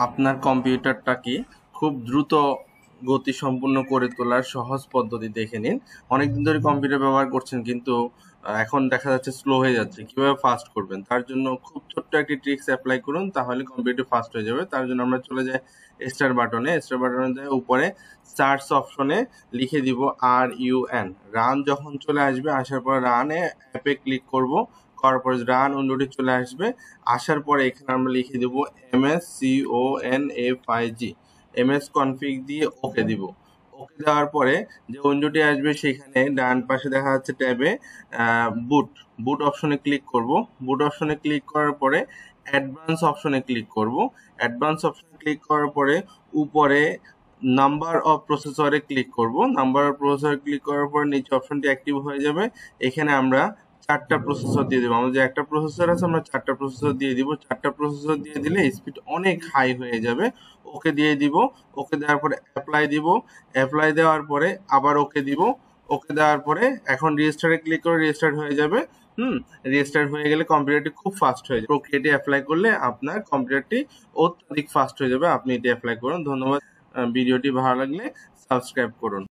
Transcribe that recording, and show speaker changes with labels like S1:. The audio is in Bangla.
S1: আপনার কম্পিউটারটাকে খুব দ্রুত গতিসম্পন্ন করে তোলার সহজ পদ্ধতি দেখে নিন। অনেকদিন ধরে কম্পিউটার ব্যবহার করছেন কিন্তু এখন দেখা যাচ্ছে স্লো হয়ে যাচ্ছে। কিভাবে ফাস্ট করবেন তার জন্য খুব ছোট্ট একটি ট্রিক্স অ্যাপ্লাই করুন, তাহলে কম্পিউটার ফাস্ট হয়ে যাবে। তার জন্য আমরা চলে যাই স্টার বাটনে দিয়ে উপরে সার্চ অপশনে লিখে দিব RUN। রান যখন চলে আসবে, আসার পর রানে অ্যাপে ক্লিক করব, করার পরে রান উইন্ডোটি চলে আসবে। আসার পরে এখানে আমরা লিখে দেব MSCONFIG, MS কনফিগ দিয়ে ওকে দিব। ওকে দেওয়ার পরে যে উইন্ডোটি আসবে সেখানে ডান পাশে দেখা যাচ্ছে ট্যাবে বুট বুট অপশনে ক্লিক করব। বুট অপশনে ক্লিক করার পরে অ্যাডভান্স অপশনে ক্লিক করব। অ্যাডভান্স অপশনে ক্লিক করার পরে উপরে নাম্বার অফ প্রসেসরে ক্লিক করব। নাম্বার অফ প্রসেসরে ক্লিক করার পরে নিচে অপশনটি অ্যাক্টিভ হয়ে যাবে। এখানে আমরা 4টা প্রসেসর দিয়ে দেবো। আমাদের একটা প্রসেসর আছে, আমরা 4টা প্রসেসর দিয়ে দিব। 4টা প্রসেসর দিয়ে দিলে স্পিড অনেক হাই হয়ে যাবে। ওকে দিয়ে দিব। ওকে দেওয়ার পরে অ্যাপ্লাই দিব। অ্যাপ্লাই দেওয়ার পরে আবার ওকে দিব। ওকে দেওয়ার পরে এখন রেজিস্টারে ক্লিক করে রেজিস্টার্ট হয়ে যাবে। রেজিস্টার্ট হয়ে গেলে কম্পিউটারটি খুব ফাস্ট হয়ে যাবে। প্রক্রিয়াটি অ্যাপ্লাই করলে আপনার কম্পিউটারটি অত্যধিক ফাস্ট হয়ে যাবে। আপনি এটি অ্যাপ্লাই করুন। ধন্যবাদ। ভিডিওটি ভালো লাগলে সাবস্ক্রাইব করুন।